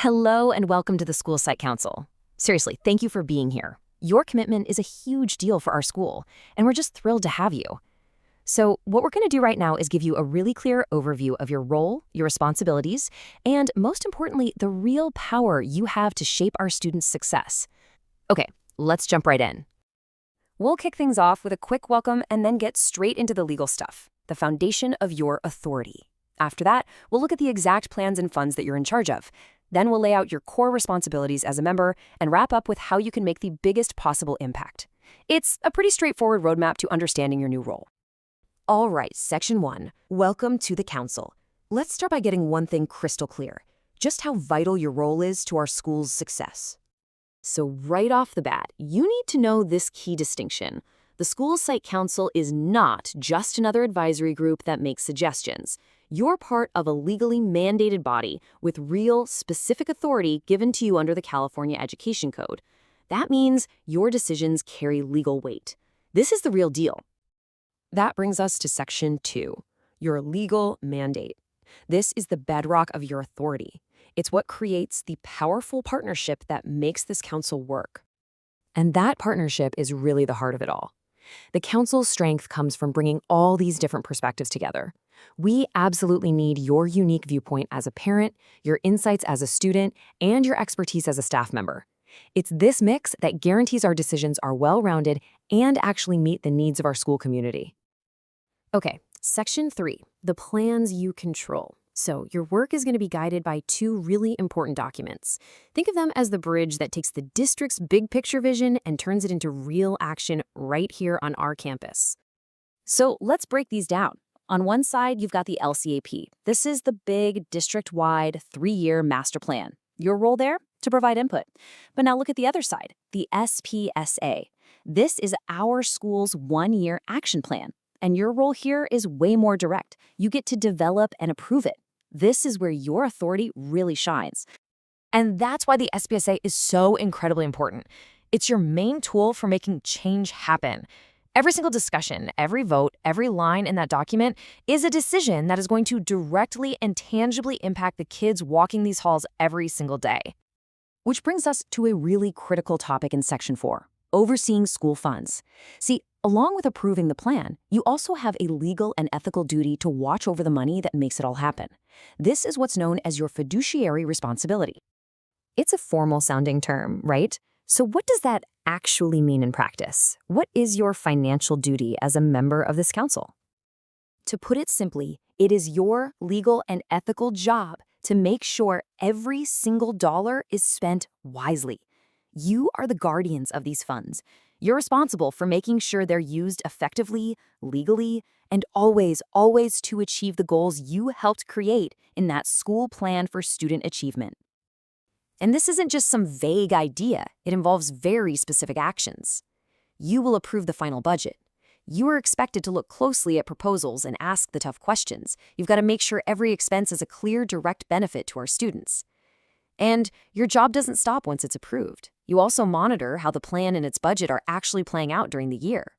Hello and welcome to the School Site Council. Seriously, thank you for being here. Your commitment is a huge deal for our school, and we're just thrilled to have you. So what we're going to do right now is give you a really clear overview of your role, your responsibilities, and most importantly, the real power you have to shape our students' success. Okay, let's jump right in. We'll kick things off with a quick welcome and then get straight into the legal stuff, the foundation of your authority. After that, we'll look at the exact plans and funds that you're in charge of. Then we'll lay out your core responsibilities as a member and wrap up with how you can make the biggest possible impact. It's a pretty straightforward roadmap to understanding your new role. All right, Section 1, welcome to the council. Let's start by getting one thing crystal clear, just how vital your role is to our school's success. So right off the bat, you need to know this key distinction. The School Site Council is not just another advisory group that makes suggestions. You're part of a legally mandated body with real, specific authority given to you under the California Education Code. That means your decisions carry legal weight. This is the real deal. That brings us to Section 2, your legal mandate. This is the bedrock of your authority. It's what creates the powerful partnership that makes this council work. And that partnership is really the heart of it all. The council's strength comes from bringing all these different perspectives together. We absolutely need your unique viewpoint as a parent, your insights as a student, and your expertise as a staff member. It's this mix that guarantees our decisions are well-rounded and actually meet the needs of our school community. Okay, Section 3, the plans you control. So your work is going to be guided by two really important documents. Think of them as the bridge that takes the district's big picture vision and turns it into real action right here on our campus. So let's break these down. On one side, you've got the LCAP. This is the big district-wide 3-year master plan. Your role there? To provide input. But now look at the other side, the SPSA. This is our school's 1-year action plan. And your role here is way more direct. You get to develop and approve it. This is where your authority really shines. And that's why the SPSA is so incredibly important. It's your main tool for making change happen. Every single discussion, every vote, every line in that document is a decision that is going to directly and tangibly impact the kids walking these halls every single day. Which brings us to a really critical topic in Section 4, overseeing school funds. See, along with approving the plan, you also have a legal and ethical duty to watch over the money that makes it all happen. This is what's known as your fiduciary responsibility. It's a formal-sounding term, right? So what does that actually mean in practice? What is your financial duty as a member of this council? To put it simply, it is your legal and ethical job to make sure every single dollar is spent wisely. You are the guardians of these funds. You're responsible for making sure they're used effectively, legally, and always to achieve the goals you helped create in that school plan for student achievement. And this isn't just some vague idea. It involves very specific actions. You will approve the final budget. You are expected to look closely at proposals and ask the tough questions. You've got to make sure every expense is a clear, direct benefit to our students. And your job doesn't stop once it's approved. You also monitor how the plan and its budget are actually playing out during the year.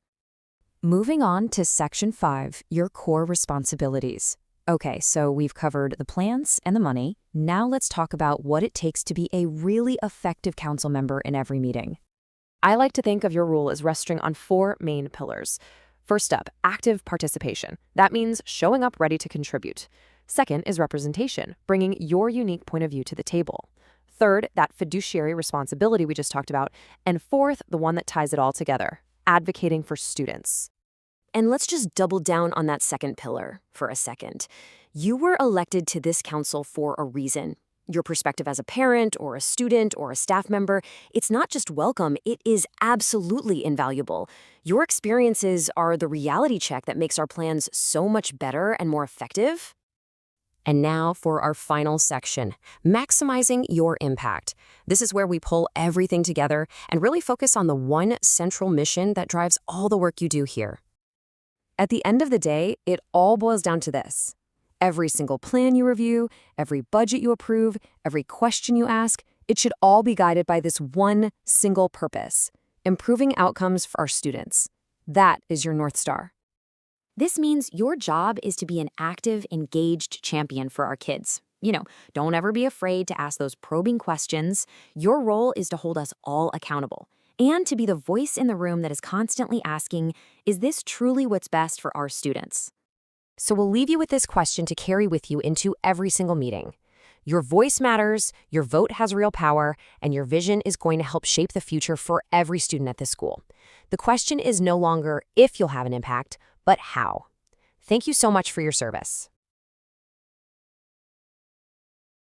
Moving on to Section 5, your core responsibilities. Okay, so we've covered the plans and the money. Now let's talk about what it takes to be a really effective council member in every meeting. I like to think of your role as resting on 4 main pillars. First up, active participation. That means showing up ready to contribute. Second is representation, bringing your unique point of view to the table. Third, that fiduciary responsibility we just talked about. And fourth, the one that ties it all together, advocating for students. And let's just double down on that second pillar for a second. You were elected to this council for a reason. Your perspective as a parent or a student or a staff member, it's not just welcome, it is absolutely invaluable. Your experiences are the reality check that makes our plans so much better and more effective. And now for our final section, maximizing your impact. This is where we pull everything together and really focus on the one central mission that drives all the work you do here. At the end of the day, it all boils down to this. Every single plan you review, every budget you approve, every question you ask, it should all be guided by this one single purpose, improving outcomes for our students. That is your North Star. This means your job is to be an active, engaged champion for our kids. Don't ever be afraid to ask those probing questions. Your role is to hold us all accountable and to be the voice in the room that is constantly asking, is this truly what's best for our students? So we'll leave you with this question to carry with you into every single meeting. Your voice matters, your vote has real power, and your vision is going to help shape the future for every student at this school. The question is no longer if you'll have an impact, but how. Thank you so much for your service.